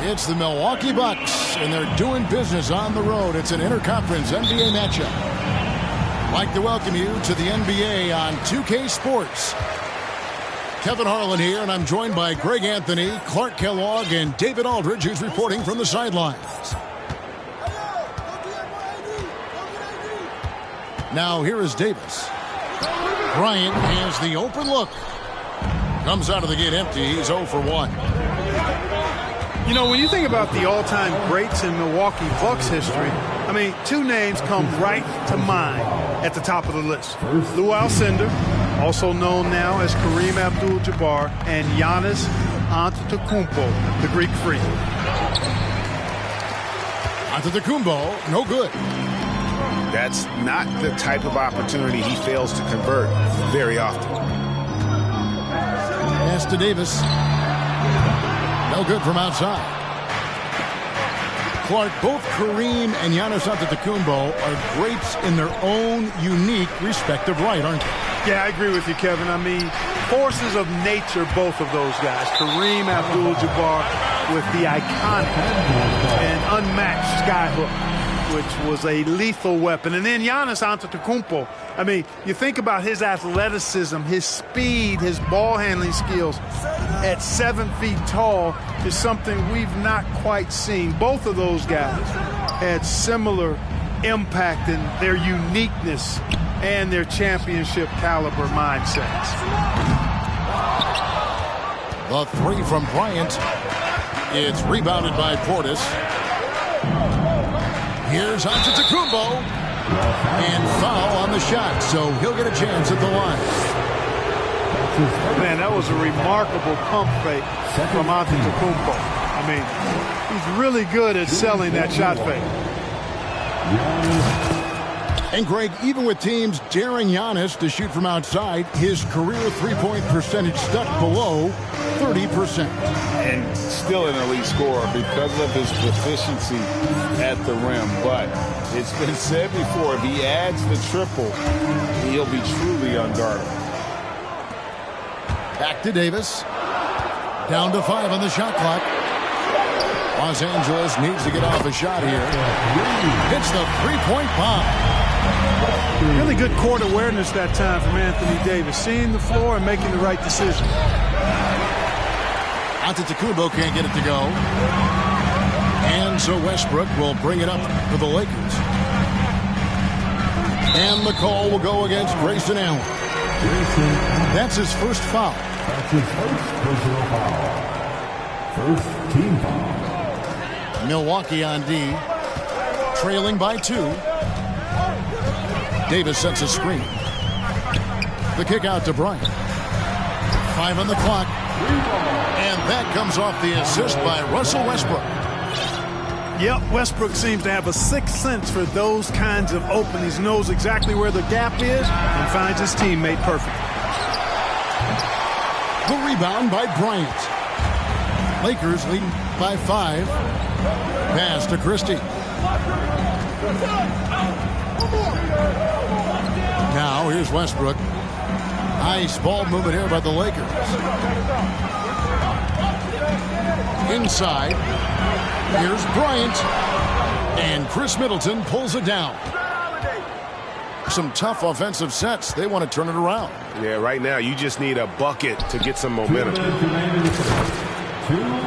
It's the Milwaukee Bucks, and they're doing business on the road. It's an interconference NBA matchup. I'd like to welcome you to the NBA on 2K Sports. Kevin Harlan here, and I'm joined by Greg Anthony, Clark Kellogg, and David Aldridge, who's reporting from the sidelines. Now here is Davis. Bryant has the open look. Comes out of the gate empty. He's 0 for 1. You know, when you think about the all-time greats in Milwaukee Bucks history, I mean, two names come right to mind at the top of the list. Lou Alcindor, also known now as Kareem Abdul-Jabbar, and Giannis Antetokounmpo, the Greek Freak. Antetokounmpo, no good. That's not the type of opportunity he fails to convert very often. Pass to Davis. No good from outside. Clark, both Kareem and Giannis Antetokounmpo are greats in their own unique respective right, aren't they? Yeah, I agree with you, Kevin. I mean, forces of nature, both of those guys. Kareem Abdul-Jabbar with the iconic and unmatched skyhook, which was a lethal weapon. And then Giannis Antetokounmpo. I mean, you think about his athleticism, his speed, his ball handling skills at 7 feet tall is something we've not quite seen. Both of those guys had similar impact in their uniqueness and their championship caliber mindsets. The three from Bryant. It's rebounded by Portis. Here's Antetokounmpo. And foul on the shot, so he'll get a chance at the line. Man, that was a remarkable pump fake from Antetokounmpo. I mean, he's really good at selling that shot fake. And Greg, even with teams daring Giannis to shoot from outside, his career three-point percentage stuck below 30%. And still an elite scorer because of his proficiency at the rim. But it's been said before, if he adds the triple, he'll be truly unguardable. Back to Davis. Down to 5 on the shot clock. Los Angeles needs to get off a shot here. Hits the three-point bomb. Really good court awareness that time from Anthony Davis. Seeing the floor and making the right decision. Antetokounmpo can't get it to go. And so Westbrook will bring it up for the Lakers. And the call will go against Grayson Allen. That's his first foul. That's his first personal foul. First team foul. Milwaukee on D. Trailing by 2. Davis sets a screen. The kick out to Bryant. 5 on the clock. And that comes off the assist by Russell Westbrook. Yep, Westbrook seems to have a sixth sense for those kinds of openings. Knows exactly where the gap is and finds his teammate perfect. The rebound by Bryant. Lakers leading by 5. Pass to Christie. Now here's Westbrook. Nice ball movement here by the Lakers. Inside. Here's Bryant. And Chris Middleton pulls it down. Some tough offensive sets. They want to turn it around. Yeah, right now you just need a bucket to get some momentum.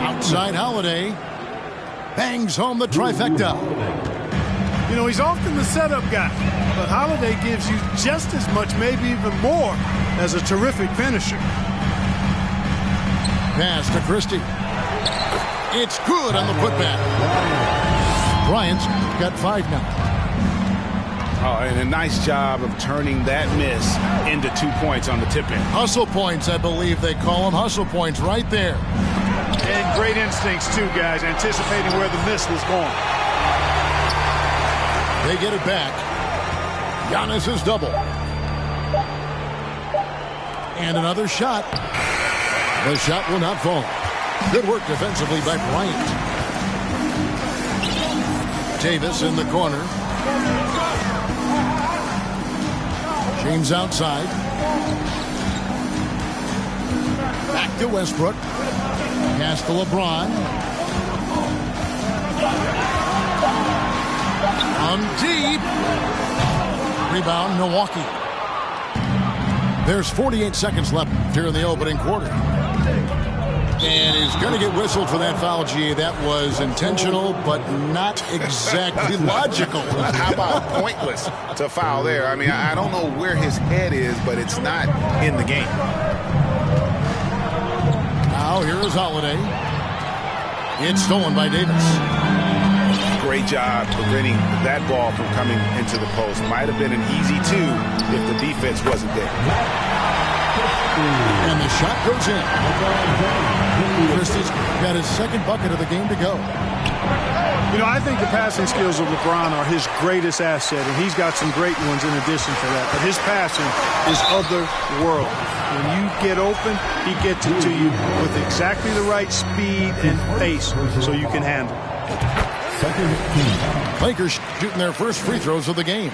Outside Holiday. Bangs home the trifecta. You know, he's often the setup guy, but Holiday gives you just as much, maybe even more, as a terrific finisher. Pass to Christie. It's good on the putback. Bryant's got 5 now. Oh, and a nice job of turning that miss into 2 points on the tip-in. Hustle points, I believe they call them. Hustle points right there. And great instincts, too, guys, anticipating where the miss was going. They get it back. Giannis' double. And another shot. The shot will not fall. Good work defensively by Bryant. Davis in the corner. James outside. Back to Westbrook. Pass to LeBron. On deep. Rebound, Milwaukee. There's 48 seconds left here in the opening quarter. And he's going to get whistled for that foul, G. That was intentional, but not exactly logical. How about pointless to foul there? I mean, I don't know where his head is, but it's not in the game. Now here is Holiday. It's stolen by Davis. Great job preventing that ball from coming into the post. Might have been an easy 2 if the defense wasn't there. And the shot goes in. Christie's got his second bucket of the game to go. You know, I think the passing skills of LeBron are his greatest asset, and he's got some great ones in addition to that. But his passing is otherworldly. When you get open, he gets it to you with exactly the right speed and pace so you can handle it. Lakers shooting their first free throws of the game.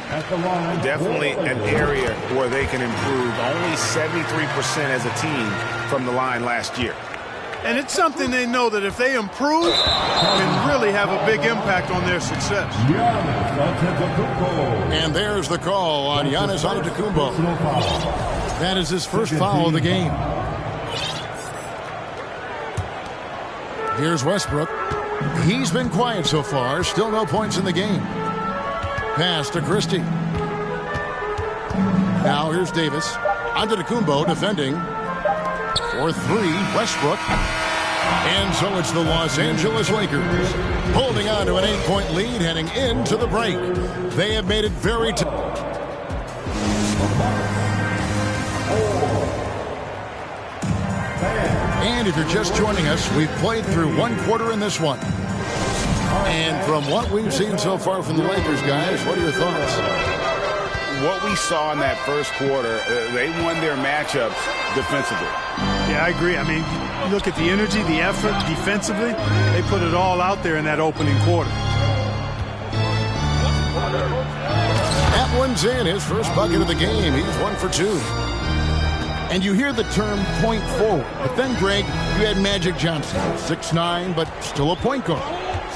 Definitely an area where they can improve. Only 73% as a team from the line last year. And it's something they know that if they improve, can really have a big impact on their success. And there's the call on Giannis Antetokounmpo. That is his first foul of the game. Here's Westbrook. He's been quiet so far. Still no points in the game. Pass to Christie. Now here's Davis. Antetokounmpo defending. For 3, Westbrook. And so it's the Los Angeles Lakers holding on to an 8-point lead heading into the break. They have made it very tough. And if you're just joining us, we've played through 1 quarter in this one. And from what we've seen so far from the Lakers, guys, what are your thoughts? What we saw in that first quarter, they won their matchups defensively. Yeah, I agree. I mean, look at the energy, the effort defensively. They put it all out there in that opening quarter. That one's in, his first bucket of the game. He's 1 for 2. And you hear the term point forward. But then, Greg, you had Magic Johnson, 6'9", but still a point guard.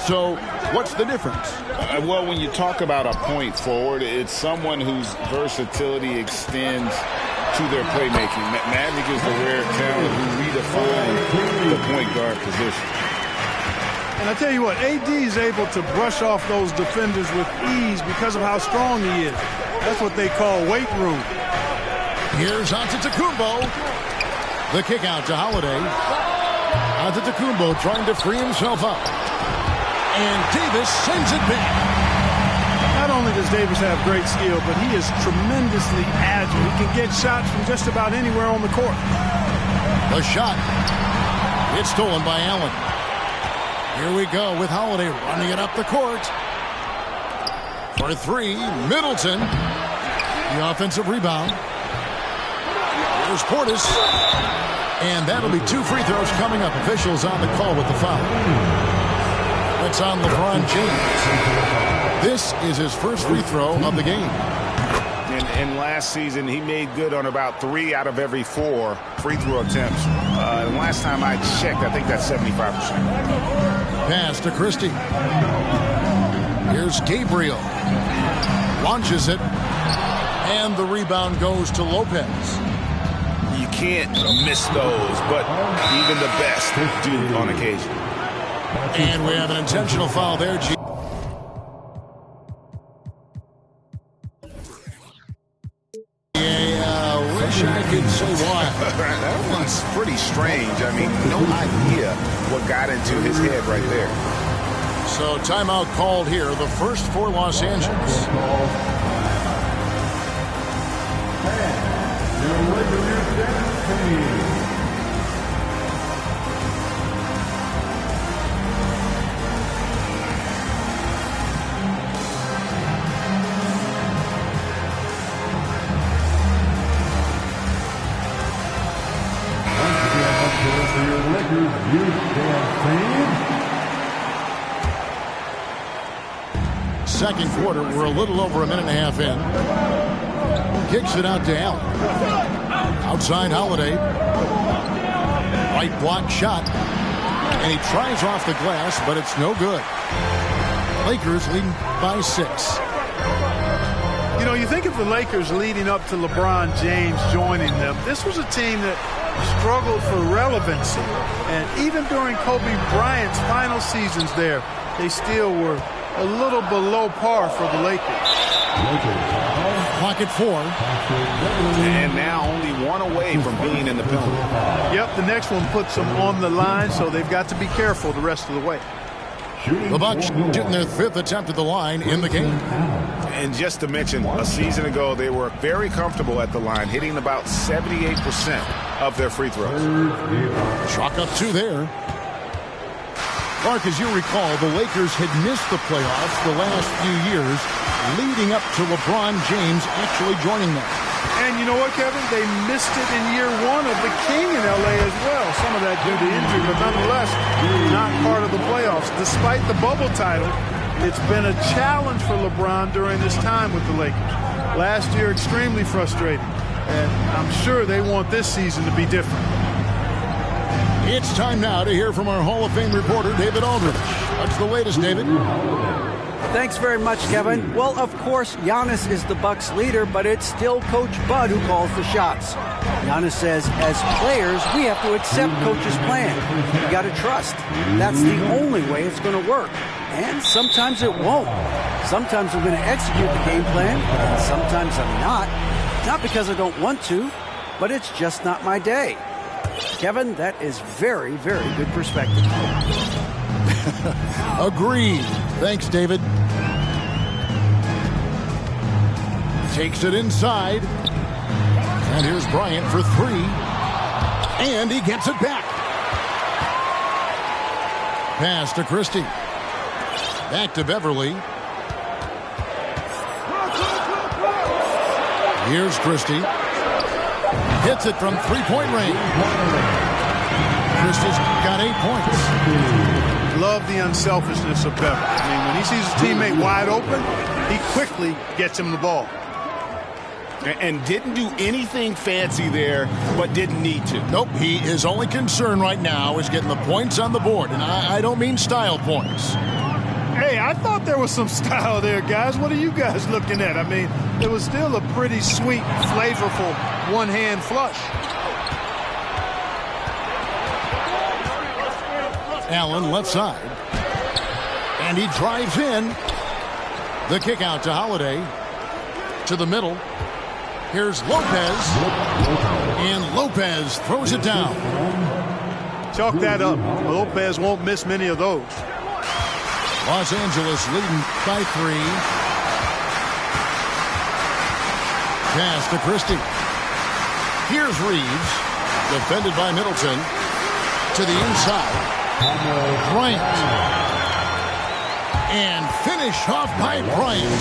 So what's the difference? Well, when you talk about a point forward, it's someone whose versatility extends to their playmaking. Magic is the rare talent who redefined the point guard position. And I tell you what, AD is able to brush off those defenders with ease because of how strong he is. That's what they call weight room. Here's Antetokounmpo. The kick out to Holiday. Antetokounmpo trying to free himself up. And Davis sends it back. Not only does Davis have great skill, but he is tremendously agile. He can get shots from just about anywhere on the court. The shot. It's stolen by Allen. Here we go with Holiday running it up the court. For 3, Middleton. The offensive rebound. Here's Portis. And that'll be 2 free throws coming up. Officials on the call with the foul. It's on LeBron James. This is his first free throw of the game. And last season, he made good on about 3 out of every 4 free throw attempts. And last time I checked, I think that's 75%. Pass to Christie. Here's Gabriel. Launches it. And the rebound goes to Lopez. You can't miss those, but even the best do on occasion. And we have an intentional foul there, G. could say why. That was pretty strange. I mean, no idea what got into his head right there. So timeout called here, the first for Los Angeles. Second quarter, we're a little over a minute and a half in. Kicks it out to Allen. Outside Holiday. Right block shot. And he tries off the glass, but it's no good. Lakers leading by 6. You know, you think of the Lakers leading up to LeBron James joining them. This was a team that struggled for relevancy. And even during Kobe Bryant's final seasons there, they still were a little below par for the Lakers. Clock at 4. And now only one away from being in the penalty. Yep, the next one puts them on the line, so they've got to be careful the rest of the way. The Bucks shooting their 5th attempt at the line in the game. And just to mention, a season ago, they were very comfortable at the line, hitting about 78% of their free throws. Chalk up 2 there. Clark, as you recall, the Lakers had missed the playoffs the last few years, leading up to LeBron James actually joining them. And you know what, Kevin? They missed it in year 1 of the King in L.A. as well. Some of that due to injury, but nonetheless, not part of the playoffs. Despite the bubble title, it's been a challenge for LeBron during this time with the Lakers. Last year, extremely frustrating. And I'm sure they want this season to be different. It's time now to hear from our Hall of Fame reporter, David Aldridge. What's the latest, David? Thanks very much, Kevin. Well, of course, Giannis is the Bucks leader, but it's still Coach Bud who calls the shots. Giannis says, as players, we have to accept Coach's plan. You got to trust. That's the only way it's going to work. And sometimes it won't. Sometimes I'm going to execute the game plan, and sometimes I'm not. Not because I don't want to, but it's just not my day. Kevin, that is very, very good perspective. Agreed. Thanks, David. Takes it inside. And here's Bryant for 3. And he gets it back. Pass to Christie. Back to Beverly. Here's Christie. Hits it from 3-point range. Christie's got 8 points. Love the unselfishness of Beverly. I mean, when he sees his teammate wide open, he quickly gets him the ball. And didn't do anything fancy there, but didn't need to. Nope, his only concern right now is getting the points on the board. And I don't mean style points. Hey, I thought there was some style there, guys. What are you guys looking at? I mean, it was still a pretty sweet, flavorful one-hand flush. Allen left side. And he drives in. The kick out to Holiday. To the middle. Here's Lopez. And Lopez throws it down. Chalk that up. Lopez won't miss many of those. Los Angeles leading by 3. Pass to Christie. Here's Reeves. Defended by Middleton. To the inside. Bryant. And finish off by Bryant.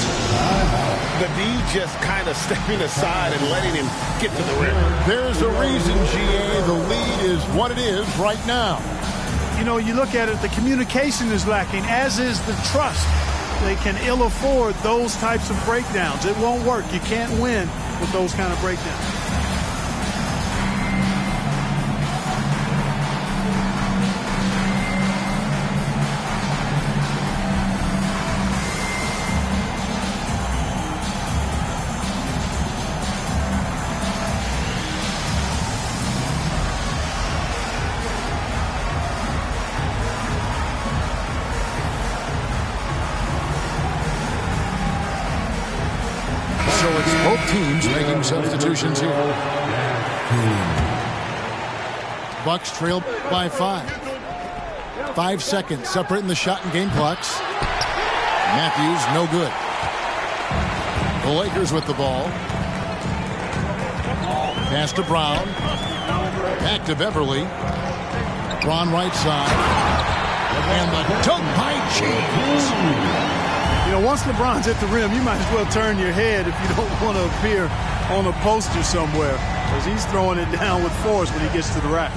The D just kind of stepping aside and letting him get to the rim. There's a reason, GA, the lead is what it is right now. You know, you look at it, the communication is lacking, as is the trust. They can ill afford those types of breakdowns. It won't work. You can't win with those kind of breakdowns. So it's both teams making substitutions here. Bucks trail by 5. 5 seconds separating the shot and game clocks. Matthews, no good. The Lakers with the ball. Pass to Brown. Back to Beverly. Brown right side. And the dunk by James. You know, once LeBron's at the rim, you might as well turn your head if you don't want to appear on a poster somewhere, because he's throwing it down with force when he gets to the rack.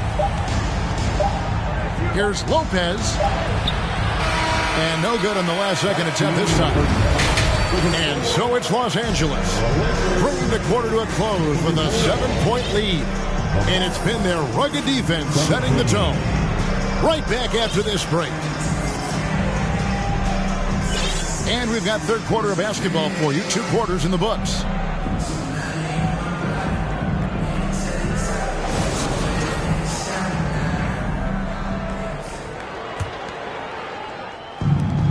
Here's Lopez. And no good on the last second attempt this time. And so it's Los Angeles, bringing the quarter to a close with a 7-point lead. And it's been their rugged defense setting the tone. Right back after this break. And we've got third quarter of basketball for you. 2 quarters in the books.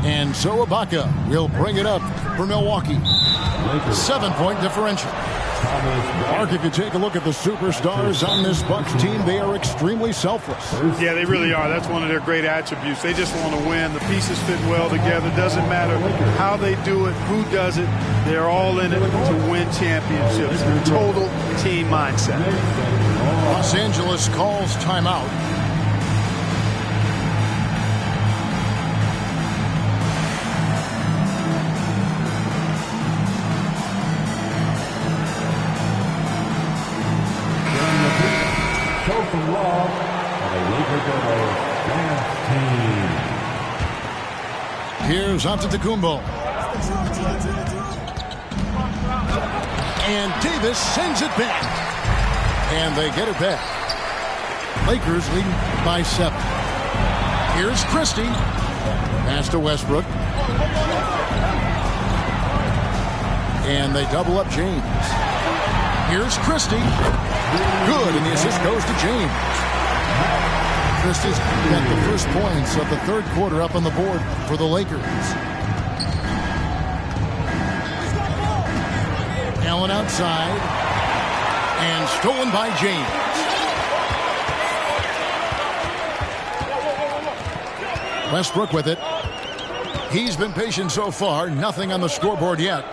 And so Ibaka will bring it up for Milwaukee. 7-point differential. Mark, if you take a look at the superstars on this Bucks team, they are extremely selfless. Yeah, they really are. That's one of their great attributes. They just want to win. The pieces fit well together. Doesn't matter how they do it, who does it. They're all in it to win championships. Total team mindset. Los Angeles calls timeout. Here's Antetokounmpo. And Davis sends it back. And they get it back. Lakers leading by 7. Here's Christie. Pass to Westbrook. And they double up James. Here's Christie. Good, and the assist goes to James. Christie's got the first points of the third quarter up on the board for the Lakers. Allen outside. And stolen by James. Westbrook with it. He's been patient so far. Nothing on the scoreboard yet.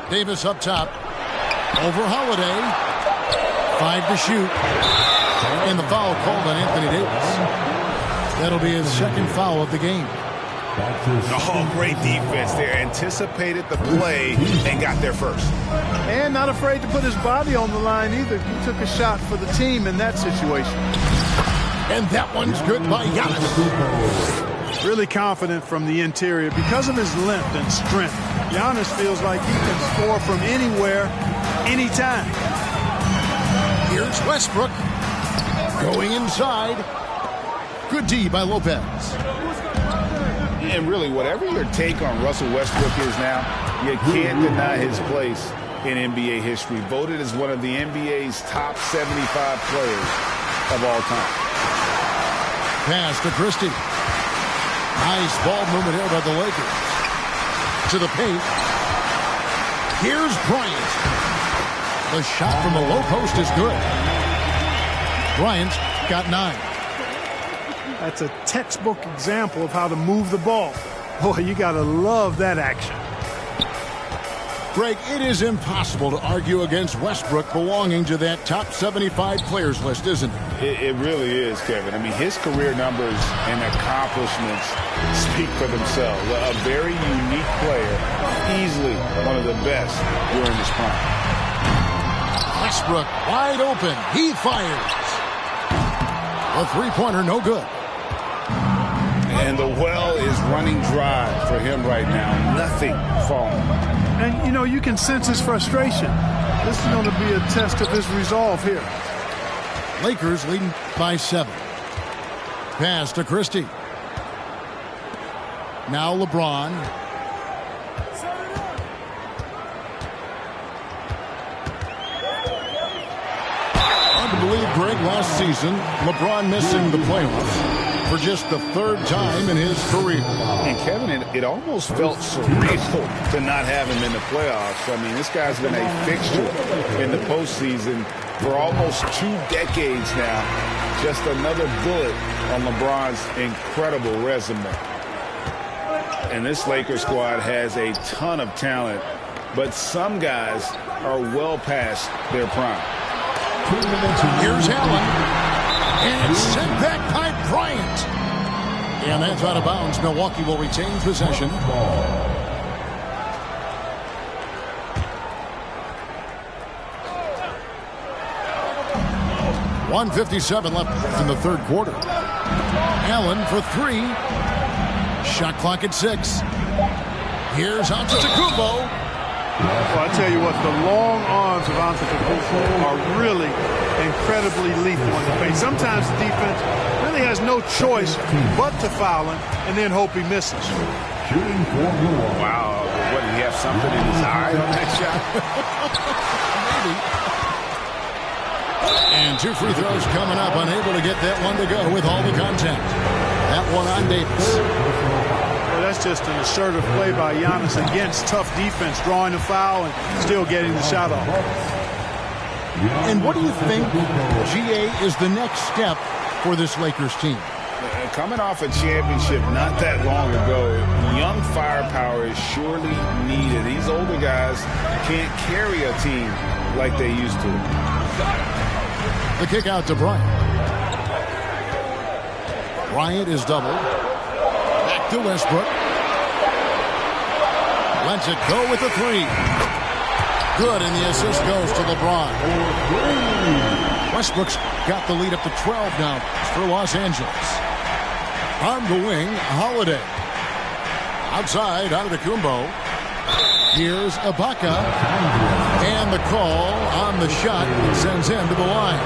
Davis up top. Over Holiday. 5 to shoot. And the foul called on Anthony Davis. That'll be his second foul of the game. Oh, great defense there. Anticipated the play and got there first. And not afraid to put his body on the line either. He took a shot for the team in that situation. And that one's good by Giannis. Really confident from the interior because of his length and strength. Giannis feels like he can score from anywhere, anytime. Here's Westbrook going inside. Good D by Lopez. And really, whatever your take on Russell Westbrook is now, you can't deny his place in NBA history. Voted as one of the NBA's top 75 players of all time. Pass to Christie. Nice ball movement here by the Lakers. To the paint. Here's Bryant. The shot from the low post is good. Bryant's got 9. That's a textbook example of how to move the ball. Boy, you got to love that action. Greg, it is impossible to argue against Westbrook belonging to that top 75 players list, isn't it? It really is, Kevin. I mean, his career numbers and accomplishments speak for themselves. A very unique player, easily one of the best during his prime. Westbrook wide open. He fires. A three-pointer, no good. And the well is running dry for him right now. Nothing falling. And, you know, you can sense his frustration. This is going to be a test of his resolve here. Lakers leading by 7. Pass to Christie. Now LeBron. Hard to believe, Greg, last season, LeBron missing the playoffs. for just the third time in his career. And Kevin, it almost felt surreal to not have him in the playoffs. I mean, this guy's been a fixture in the postseason for almost 2 decades now. Just another bullet on LeBron's incredible resume. And this Lakers squad has a ton of talent, but some guys are well past their prime. Here's Allen, and it's sent back by Bryant. And that's out of bounds. Milwaukee will retain possession. .157 left in the third quarter. Allen for 3. Shot clock at 6. Here's Antetokounmpo. Well, I tell you what, the long arms of Antetokounmpo are really incredibly lethal in the paint. Sometimes the defense really has no choice but to foul him and then hope he misses. Wow, what, did he have something in his eye on that shot? Maybe. And 2 free throws coming up, unable to get that one to go with all the contact. That one on Davis. Well, that's just an assertive play by Giannis against tough defense, drawing a foul and still getting the shot off. And what do you think, GA, is the next step for this Lakers team? Coming off a championship not that long ago, young firepower is surely needed. These older guys can't carry a team like they used to. The kick out to Bryant. Bryant is doubled. Back to Westbrook. Lets it go with the 3. Good, and the assist goes to LeBron. Westbrook's got the lead up to 12 now for Los Angeles. On the wing, Holiday. Outside, Antetokounmpo. Here's Ibaka. And the call on the shot sends him to the line.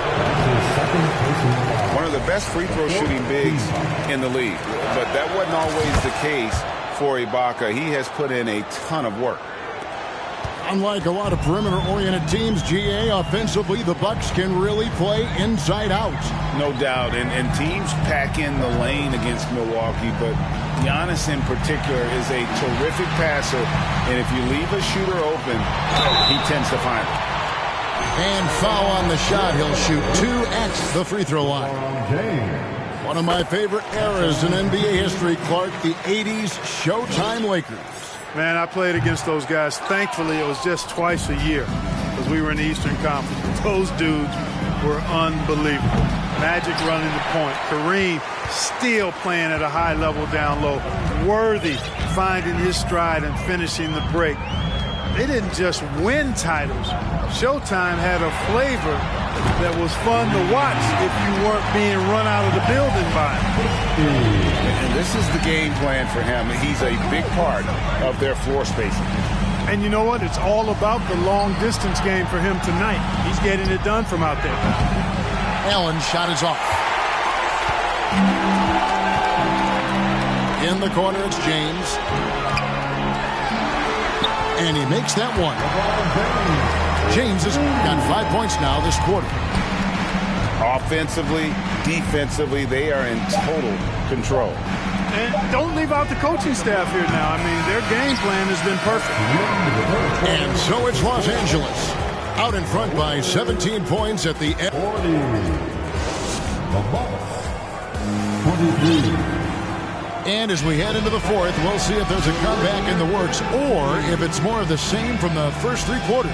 One of the best free throw shooting bigs in the league. But that wasn't always the case for Ibaka. He has put in a ton of work. Unlike a lot of perimeter-oriented teams, GA, offensively, the Bucks can really play inside out. No doubt, and teams pack in the lane against Milwaukee, but Giannis in particular is a terrific passer, and if you leave a shooter open, he tends to find it. And foul on the shot. He'll shoot 2 at the free throw line. One of my favorite eras in NBA history, Clark, the 80s Showtime Lakers. Man, I played against those guys. Thankfully, it was just twice a year because we were in the Eastern Conference. Those dudes were unbelievable. Magic running the point. Kareem still playing at a high level down low. Worthy finding his stride and finishing the break. They didn't just win titles. Showtime had a flavor that was fun to watch if you weren't being run out of the building by him. And this is the game plan for him. He's a big part of their floor spacing. And you know what? It's all about the long distance game for him tonight. He's getting it done from out there. Allen's shot is off. In the corner, it's James. And he makes that one. James has got 5 points now this quarter. Offensively, defensively, they are in total control. And don't leave out the coaching staff here now. I mean, their game plan has been perfect. And so it's Los Angeles out in front by 17 points at the end. 23. And as we head into the fourth, we'll see if there's a comeback in the works or if it's more of the same from the first 3 quarters.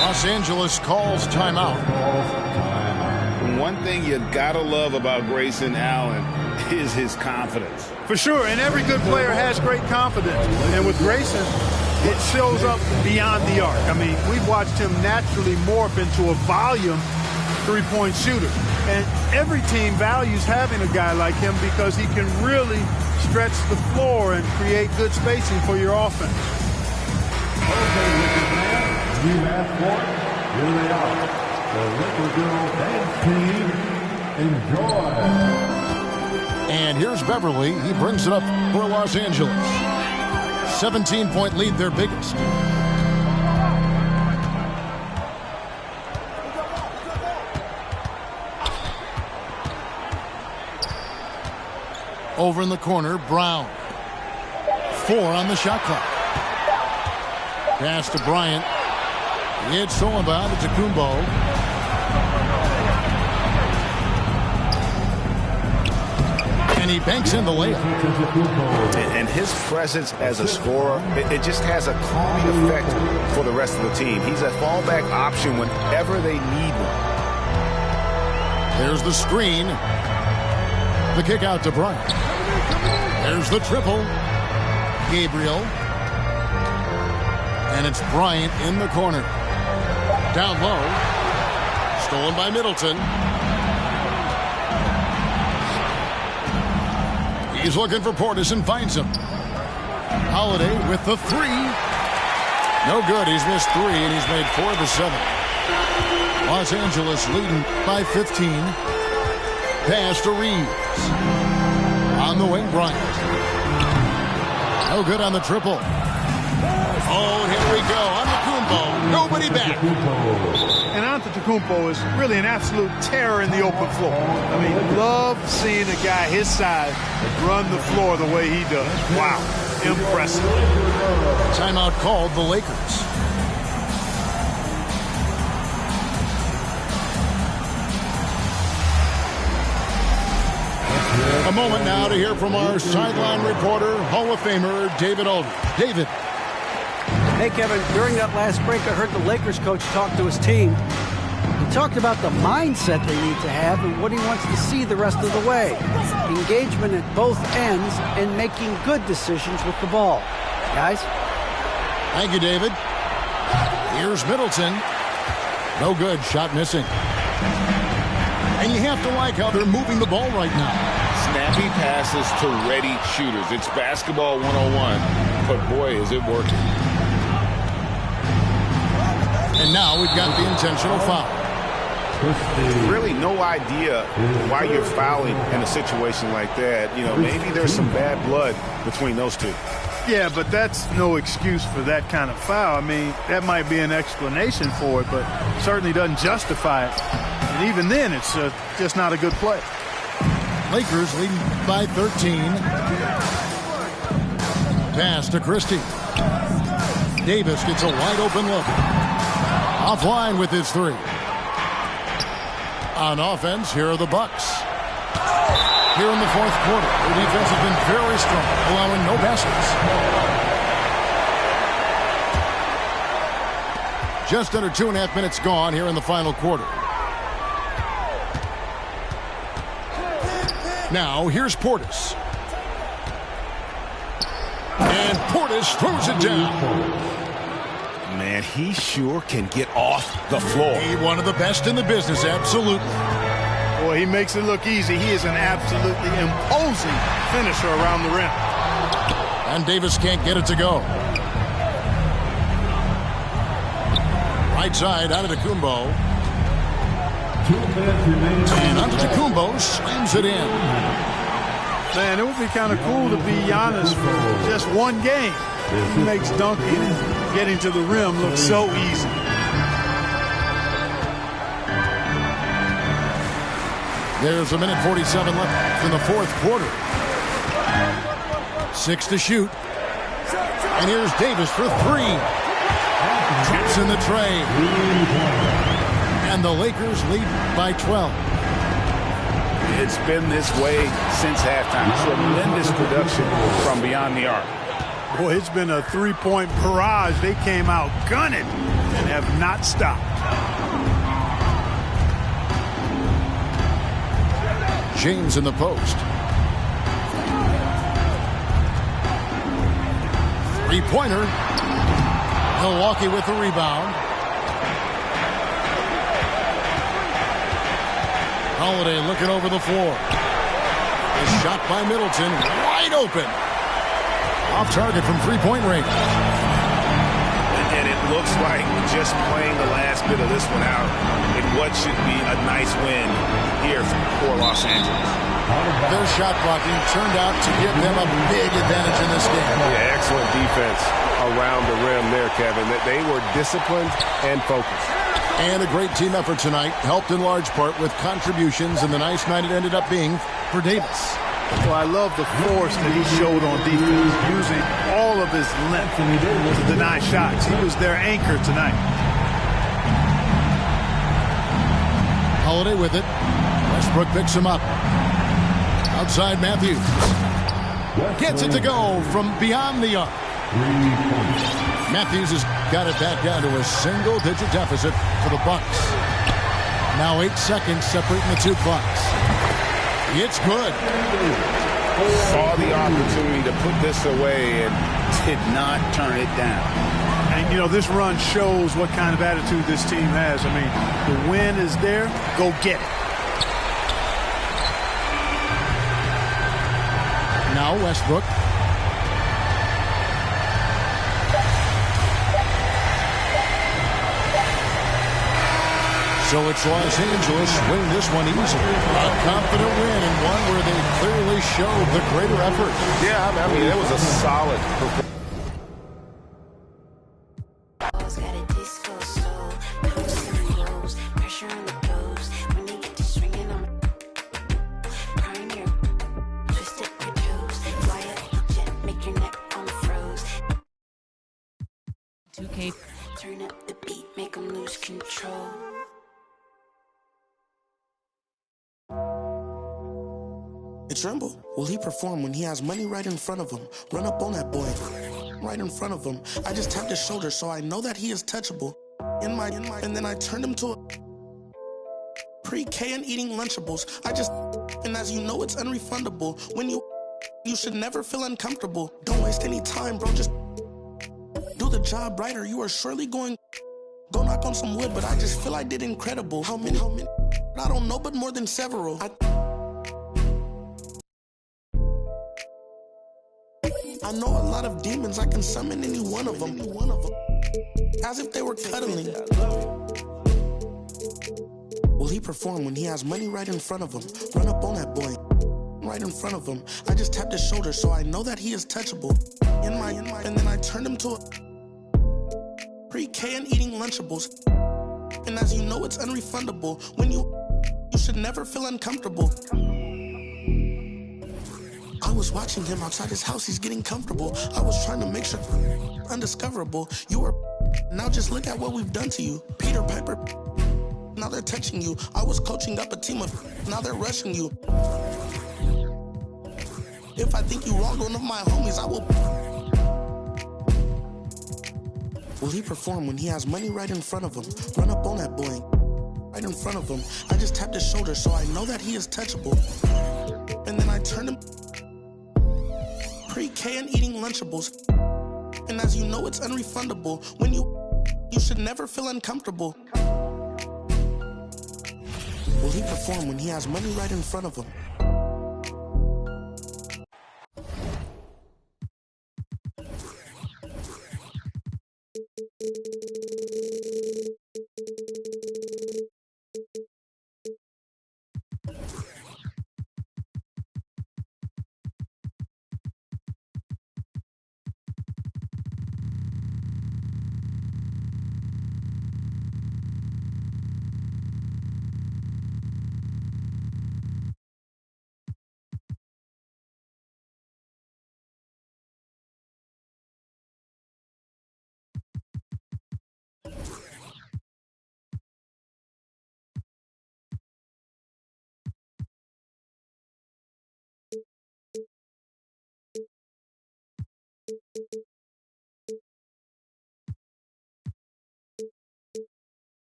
Los Angeles calls timeout. One thing you gotta love about Grayson Allen is his confidence. For sure, and every good player has great confidence. And with Grayson, it shows up beyond the arc. I mean, we've watched him naturally morph into a volume three-point shooter. And every team values having a guy like him because he can really stretch the floor and create good spacing for your offense. Okay, Lakers man, you asked for it. Here they are. The Lakers girl dance team. Enjoy. And here's Beverly. He brings it up for Los Angeles. 17-point lead, their biggest. Over in the corner, Brown. 4 on the shot clock. Pass to Bryant. It's stolen by Antetokounmpo. And he banks in the layup. And his presence as a scorer, it just has a calming effect for the rest of the team. He's a fallback option whenever they need one. There's the screen. The kick out to Bryant. There's the triple. Gabriel. And it's Bryant in the corner. Down low. Stolen by Middleton. He's looking for Portis and finds him. Holiday with the 3. No good. He's missed 3 and he's made 4 of the 7. Los Angeles leading by 15. Pass to Reeves. On the wing, Bryant. No good on the triple. Oh, and here we go. Antetokounmpo. Nobody back. And Antetokounmpo is really an absolute terror in the open floor. I mean, love seeing a guy his size run the floor the way he does. Wow. Impressive. Timeout called the Lakers. A moment now to hear from our sideline reporter, Hall of Famer David Aldridge. David. Hey, Kevin, during that last break, I heard the Lakers coach talk to his team. He talked about the mindset they need to have and what he wants to see the rest of the way. Engagement at both ends and making good decisions with the ball. Guys? Thank you, David. Here's Middleton. No good. Shot missing. And you have to like how they're moving the ball right now. Snappy passes to ready shooters. It's basketball 101, but boy, is it working. And now we've got the intentional foul. Really no idea why you're fouling in a situation like that. You know, maybe there's some bad blood between those two. Yeah, but that's no excuse for that kind of foul. I mean, that might be an explanation for it, but certainly doesn't justify it. And even then, it's just not a good play. Lakers leading by 13. Pass to Christie. Davis gets a wide open look. Offline with his 3. On offense, here are the Bucks. Here in the fourth quarter, the defense has been very strong, allowing no baskets. Just under 2.5 minutes gone here in the final quarter. Now, here's Portis. And Portis throws it down. Man, he sure can get off the floor. He's one of the best in the business, absolutely. Boy, he makes it look easy. He is an absolutely imposing finisher around the rim. And Davis can't get it to go. Right side, Antetokounmpo. And Antetokounmpo slams it in. Man, it would be kind of cool to be Giannis for just one game. He makes dunking and getting to the rim look so easy. There's 1:47 left in the fourth quarter. 6 to shoot. And here's Davis for 3. Traps in the tray. And the Lakers lead by 12. It's been this way since halftime. Tremendous production from beyond the arc. Boy, it's been a three-point barrage. They came out gunning and have not stopped. James in the post. 3-pointer. Milwaukee with the rebound. Holiday looking over the floor. A shot by Middleton. Wide open. Off target from 3-point range. And it looks like just playing the last bit of this one out in what should be a nice win here for Los Angeles. Their shot blocking turned out to give them a big advantage in this game. Yeah, excellent defense around the rim there, Kevin. They were disciplined and focused. And a great team effort tonight, helped in large part with contributions, and the nice night it ended up being for Davis. Well, I love the force that he showed on defense, using all of his length to deny shots. He was their anchor tonight. Holiday with it. Westbrook picks him up. Outside Matthews. Gets it to go from beyond the arc. Matthews has got it back down to a single-digit deficit for the Bucks. Now 8 seconds separating the two clocks. It's good. Saw the opportunity to put this away and did not turn it down. And, you know, this run shows what kind of attitude this team has. I mean, the win is there. Go get it. Now Westbrook. So it's Los Angeles winning this one easily. A confident win and one where they clearly showed the greater effort. Yeah, I mean, it was a solid performance. Turn up the beat, make them lose control. Tremble. Will he perform when he has money right in front of him? Run up on that boy. Right in front of him. I just tapped his shoulder so I know that he is touchable. And then I turned him to a pre-K and eating Lunchables. And as you know, it's unrefundable. When you should never feel uncomfortable. Don't waste any time, bro. Just do the job right or you are surely going. Go knock on some wood, but I just feel I did incredible. How many? I don't know, but more than several. I know a lot of demons, I can summon any one of them. As if they were cuddling. Will he perform when he has money right in front of him? Run up on that boy. Right in front of him. I just tapped his shoulder so I know that he is touchable. And then I turned him to a pre-K and eating Lunchables. And as you know, it's unrefundable. When you should never feel uncomfortable. I was watching him outside his house, he's getting comfortable. I was trying to make sure undiscoverable. You were now just look at what we've done to you. Peter Piper, now they're touching you. I was coaching up a team of now they're rushing you. If I think you wronged one of my homies, I will. Will he perform when he has money right in front of him? Run up on that boy. Right in front of him. I just tapped his shoulder so I know that he is touchable. And then I turned him pre-K and eating Lunchables. And as you know, it's unrefundable. When you should never feel uncomfortable. Will he perform when he has money right in front of him?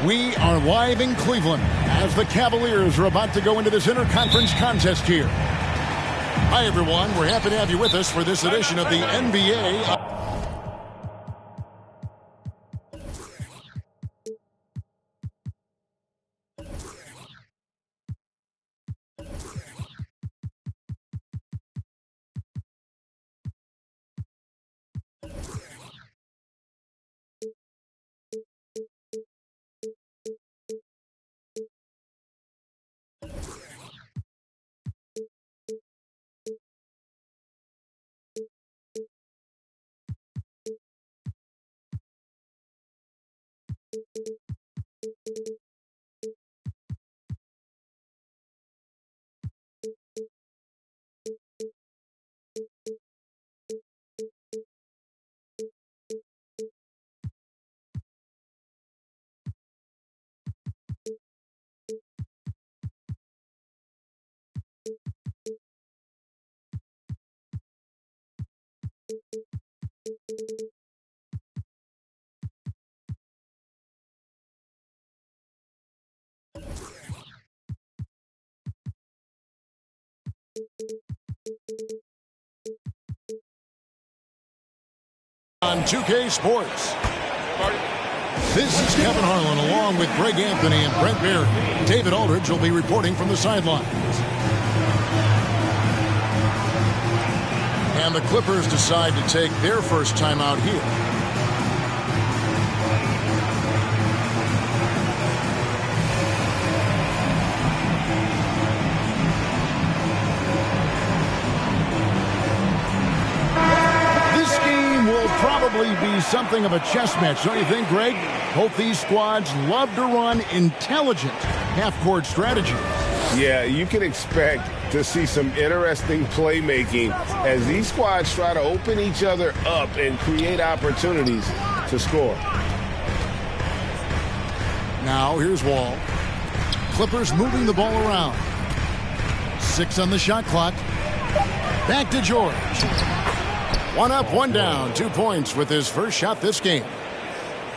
We are live in Cleveland as the Cavaliers are about to go into this interconference contest here. Hi, everyone. We're happy to have you with us for this edition of the NBA. On 2K Sports. This is Kevin Harlan along with Greg Anthony and Brent Barry. David Aldridge will be reporting from the sidelines. And the Clippers decide to take their first timeout here. Probably be something of a chess match, don't you think, Greg? Both these squads love to run intelligent half-court strategies. Yeah, you can expect to see some interesting playmaking as these squads try to open each other up and create opportunities to score. Now, here's Wall. Clippers moving the ball around. 6 on the shot clock. Back to George. 1 up, 1 down, 2 points with his first shot this game.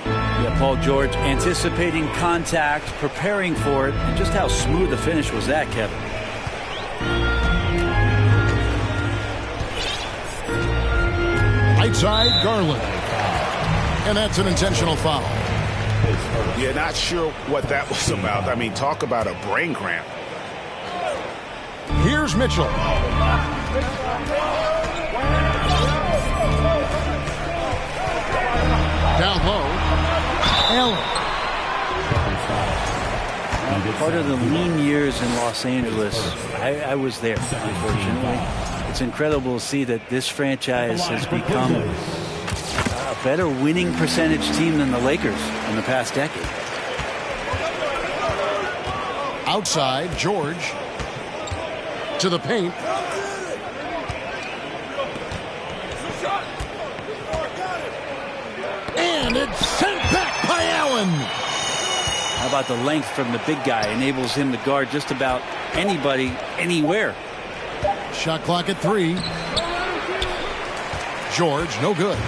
Yeah, Paul George anticipating contact, preparing for it, and just how smooth the finish was that, Kevin. Right side, Garland. And that's an intentional foul. Yeah, not sure what that was about. I mean, talk about a brain cramp. Here's Mitchell. Down low, Allen. Part of the lean years in Los Angeles, I was there, unfortunately. It's incredible to see that this franchise has become a better winning percentage team than the Lakers in the past decade. Outside, George to the paint. And it's sent back by Allen. How about the length from the big guy? Enables him to guard just about anybody, anywhere. Shot clock at 3. George, no good.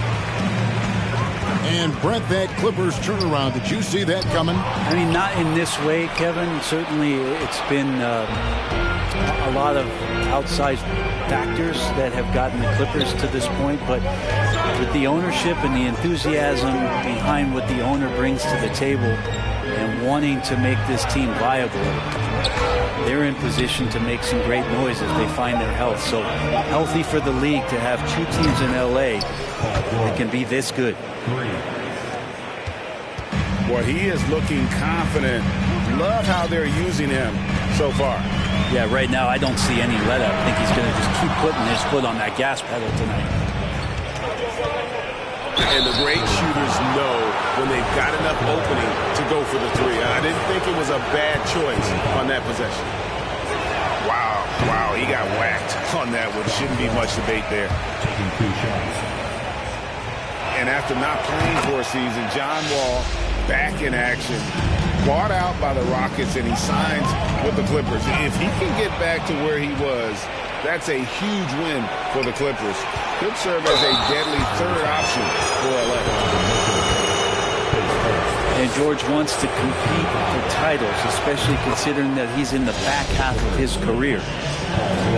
And Brent, that Clippers turnaround, did you see that coming? I mean, not in this way, Kevin. Certainly it's been a lot of outsized factors that have gotten the Clippers to this point, but with the ownership and the enthusiasm behind what the owner brings to the table and wanting to make this team viable, they're in position to make some great noise as they find their health. So healthy for the league to have 2 teams in LA that can be this good. Well, he is looking confident. Love how they're using him so far. Yeah, right now I don't see any let up. I think he's going to just keep putting his foot on that gas pedal tonight. And the great shooters know when they've got enough opening to go for the 3. I didn't think it was a bad choice on that possession. Wow, he got whacked on that one. Shouldn't be much debate there. And after not playing for a season, John Wall back in action. Bought out by the Rockets, and he signs with the Clippers. If he can get back to where he was, that's a huge win for the Clippers. Could serve as a deadly third option for LA. And George wants to compete for titles, especially considering that he's in the back half of his career.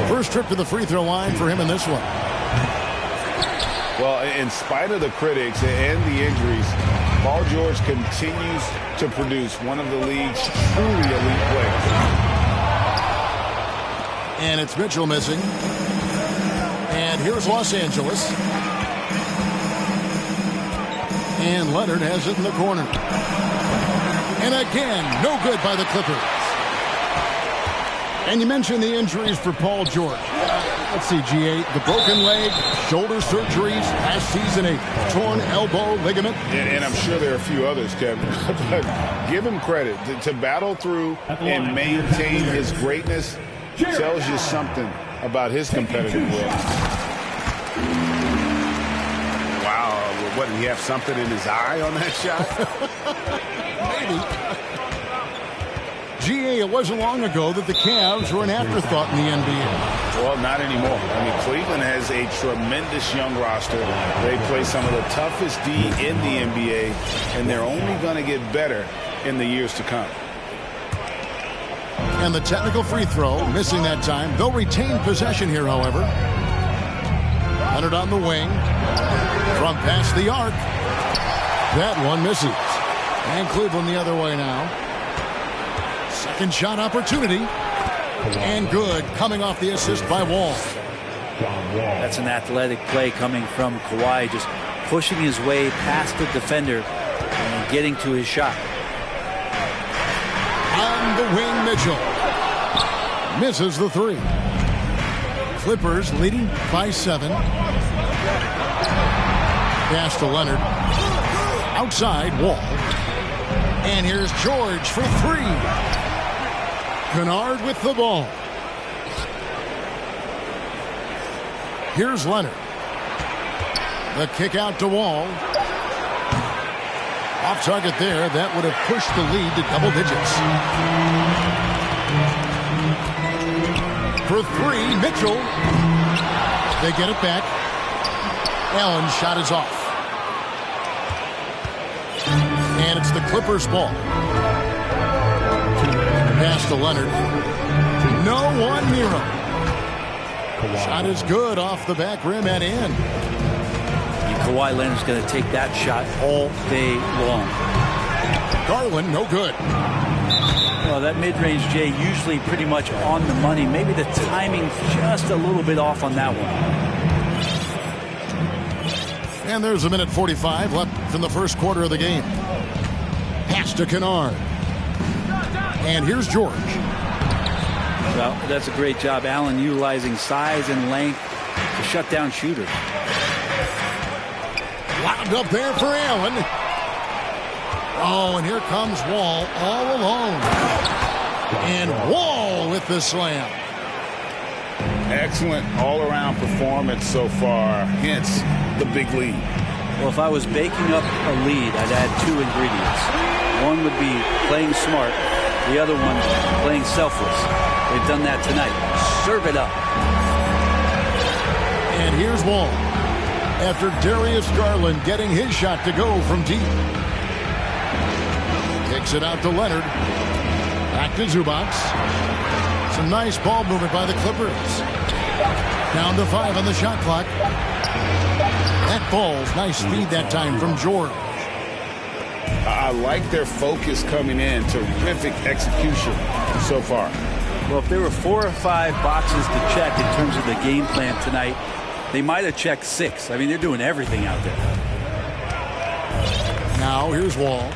First trip to the free throw line for him in this one. Well, in spite of the critics and the injuries, Paul George continues to produce one of the league's truly elite players. And it's Mitchell missing. And here's Los Angeles. And Leonard has it in the corner. And again, no good by the Clippers. And you mentioned the injuries for Paul George. Let's see, G8, the broken leg, shoulder surgeries, last season a torn elbow ligament. And I'm sure there are a few others, Kevin. But give him credit. To battle through and maintain his greatness tells you something about his competitive will. Wow, what, did he have something in his eye on that shot? Maybe. GA, it wasn't long ago that the Cavs were an afterthought in the NBA. Well, not anymore. I mean, Cleveland has a tremendous young roster. They play some of the toughest D in the NBA, and they're only going to get better in the years to come. And the technical free throw, missing that time. They'll retain possession here, however. Leonard on the wing. From past the arc. That one misses. And Cleveland the other way now. Second shot opportunity. And good, coming off the assist by Wall. That's an athletic play coming from Kawhi, just pushing his way past the defender and getting to his shot. On the wing, Mitchell. Misses the three. Clippers leading by 7. Pass to Leonard. Outside, Wall. And here's George for 3. Kennard with the ball. Here's Leonard. The kick out to Wall. Off target there. That would have pushed the lead to double digits. For 3, Mitchell. They get it back. Allen's shot is off. And it's the Clippers' ball. Pass to Leonard. No one near him. Shot is good off the back rim and in. Kawhi Leonard's going to take that shot all day long. Garland, no good. Well, that mid-range, Jay, usually pretty much on the money. Maybe the timing just a little bit off on that one. And there's a minute 45 left from the first quarter of the game. Pass to Kennard. And here's George. Well, that's a great job. Allen utilizing size and length to shut down shooters. Wound up there for Allen. Oh, and here comes Wall all alone. And Wall with the slam. Excellent all-around performance so far, hence the big lead. Well, if I was baking up a lead, I'd add 2 ingredients. One would be playing smart. The other one, playing selfless. They've done that tonight. Serve it up. And here's Wall. After Darius Garland getting his shot to go from deep. Kicks it out to Leonard. Back to Zubac. Some nice ball movement by the Clippers. Down to 5 on the shot clock. That ball's nice speed that time from George. I like their focus coming in. Terrific execution so far. Well, if there were 4 or 5 boxes to check in terms of the game plan tonight, they might have checked 6. I mean, they're doing everything out there. Now here's Wall.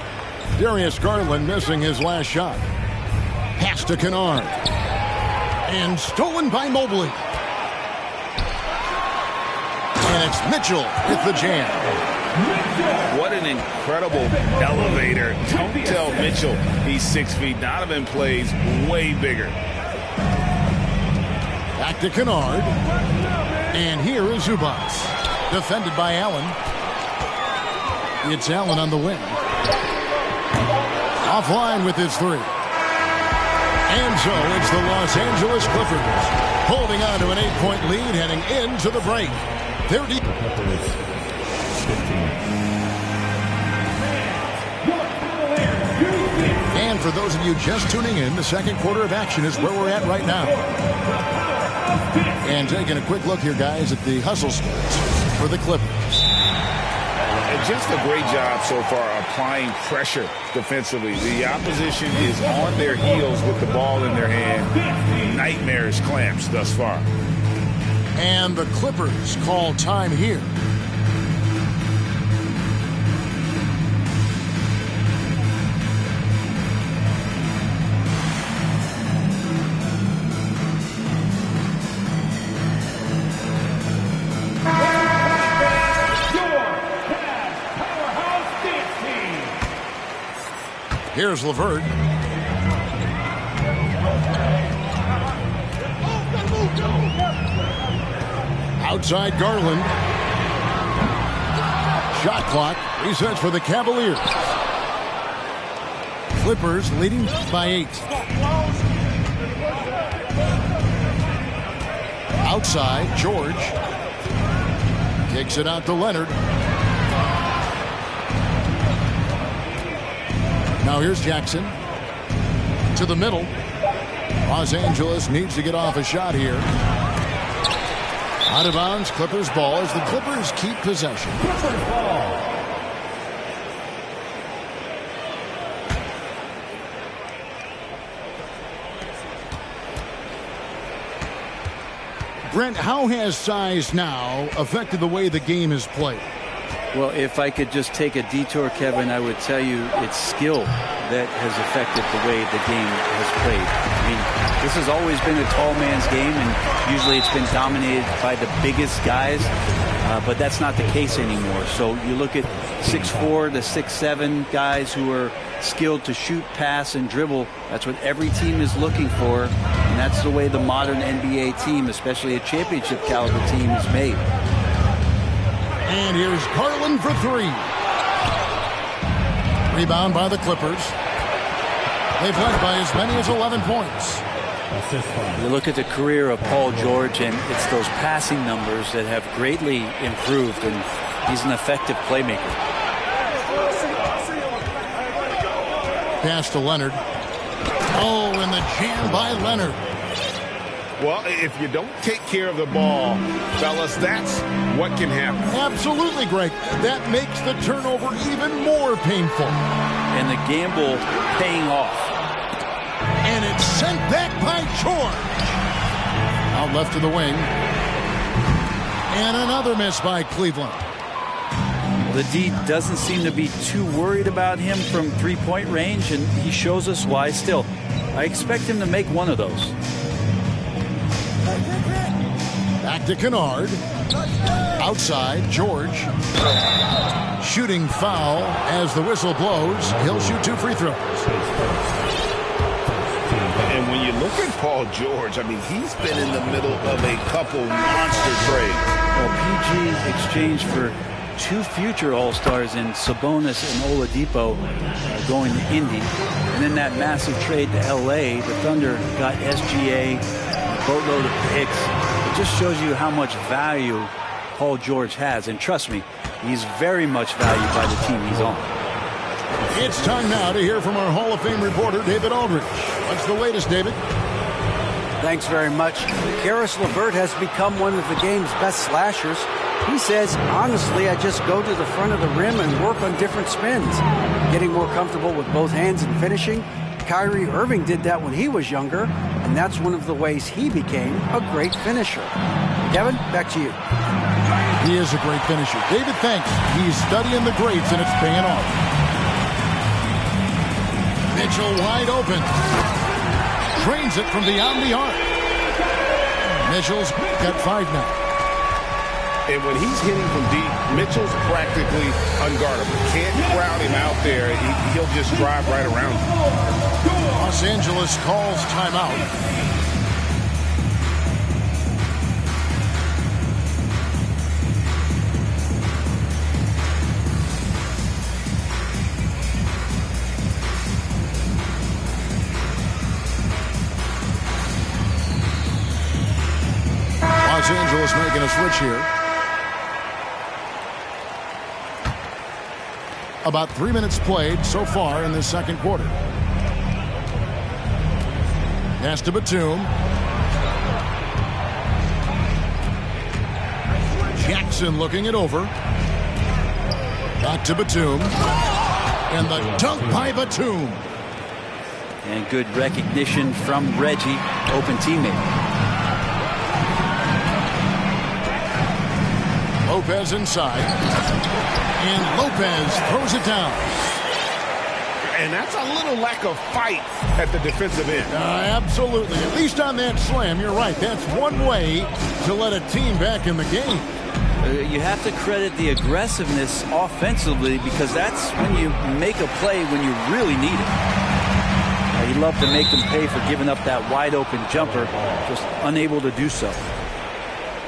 Darius Garland missing his last shot. Pass to Kennard. And stolen by Mobley. And it's Mitchell with the jam. What an incredible elevator. Don't tell Mitchell he's 6 feet. Donovan plays way bigger. Back to Kennard. And here is Zubac. Defended by Allen. It's Allen on the wing. Offline with his 3. And so it's the Los Angeles Clippers holding on to an 8-point lead heading into the break. 30. And for those of you just tuning in, the second quarter of action is where we're at right now. And taking a quick look here, guys, at the hustle stats for the Clippers. And just a great job so far applying pressure defensively. The opposition is on their heels with the ball in their hand. Nightmarish clamps thus far. And the Clippers call time here. Here's LeVert. Outside Garland. Shot clock resets for the Cavaliers. Clippers leading by 8. Outside, George kicks it out to Leonard. Now here's Jackson to the middle. Los Angeles needs to get off a shot here. Out of bounds, Clippers ball as the Clippers keep possession. Brent, how has size now affected the way the game is played? Well, if I could just take a detour, Kevin, I would tell you it's skill that has affected the way the game has played. I mean, this has always been a tall man's game, and usually it's been dominated by the biggest guys, but that's not the case anymore. So you look at 6'4" to 6'7" guys who are skilled to shoot, pass, and dribble. That's what every team is looking for, and that's the way the modern NBA team, especially a championship caliber team, is made. And here's Garland for 3. Rebound by the Clippers. They've led by as many as 11 points. You look at the career of Paul George, and it's those passing numbers that have greatly improved, and he's an effective playmaker. Pass to Leonard. Oh, and the jam by Leonard. Well, if you don't take care of the ball, fellas, that's what can happen. Absolutely, Greg. That makes the turnover even more painful. And the gamble paying off. And it's sent back by George. Out left to the wing. And another miss by Cleveland. The D doesn't seem to be too worried about him from three-point range, and he shows us why still. I expect him to make one of those. Back to Kennard. Outside, George. Shooting foul as the whistle blows. He'll shoot 2 free throws. And when you look at Paul George, I mean, he's been in the middle of a couple monster trades. Well, PG exchanged for 2 future All-Stars in Sabonis and Oladipo going to Indy. And then that massive trade to L.A., the Thunder got SGA, a boatload of picks. It just shows you how much value Paul George has. And trust me, he's very much valued by the team he's on. It's time now to hear from our Hall of Fame reporter, David Aldridge. What's the latest, David? Thanks very much. Karis LeVert has become one of the game's best slashers. He says, honestly, I just go to the front of the rim and work on different spins. Getting more comfortable with both hands and finishing. Kyrie Irving did that when he was younger, and that's one of the ways he became a great finisher. Kevin, back to you. He is a great finisher. David, thanks. He's studying the greats, and it's paying off. Mitchell wide open. Drains it from beyond the arc. Mitchell's got 5 now. And when he's hitting from deep, Mitchell's practically unguardable. Can't crowd him out there. He'll just drive right around him. Los Angeles calls timeout. Los Angeles making a switch here. About 3 minutes played so far in the second quarter. Pass to Batum. Jackson looking it over. Back to Batum. And the dunk by Batum. And good recognition from Reggie, open teammate. Lopez inside. And Lopez throws it down. And that's a little lack of fight at the defensive end. Absolutely. At least on that slam, you're right. That's one way to let a team back in the game. You have to credit the aggressiveness offensively, because that's when you make a play when you really need it. You'd love to make them pay for giving up that wide open jumper, just unable to do so.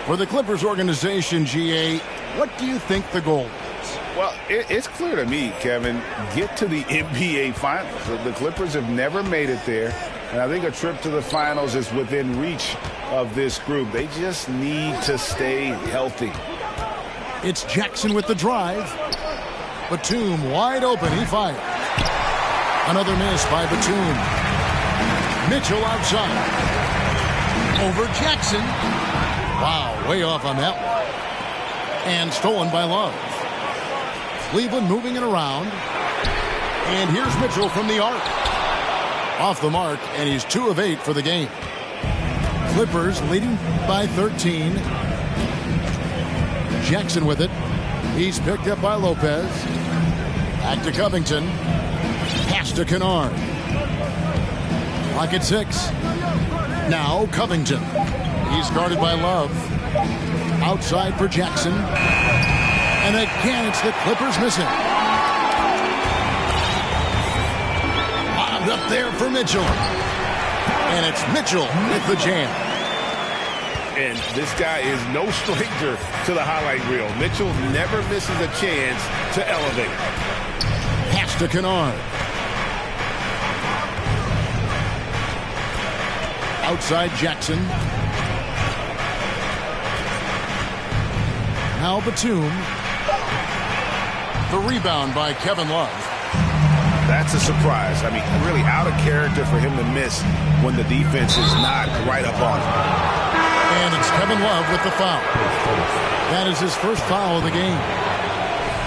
For the Clippers organization, GA, what do you think the goal is? Well, it's clear to me, Kevin, get to the NBA Finals. The Clippers have never made it there, and I think a trip to the Finals is within reach of this group. They just need to stay healthy. It's Jackson with the drive. Batum wide open. He fires. Another miss by Batum. Mitchell outside. Over Jackson. Wow, way off on that one. And stolen by Love. Cleveland moving it around. And here's Mitchell from the arc. Off the mark, and he's 2 of 8 for the game. Clippers leading by 13. Jackson with it. He's picked up by Lopez. Back to Covington. Pass to Kennard. Clock at 6. Now Covington. He's guarded by Love. Outside for Jackson. And again, it's the Clippers missing. Bobbed up there for Mitchell. And it's Mitchell with the jam. And this guy is no stranger to the highlight reel. Mitchell never misses a chance to elevate. Pass to Kennard. Outside Jackson. Now Batum. The rebound by Kevin Love. That's a surprise. I mean, really out of character for him to miss when the defense is not right up on him. And it's Kevin Love with the foul. That is his first foul of the game.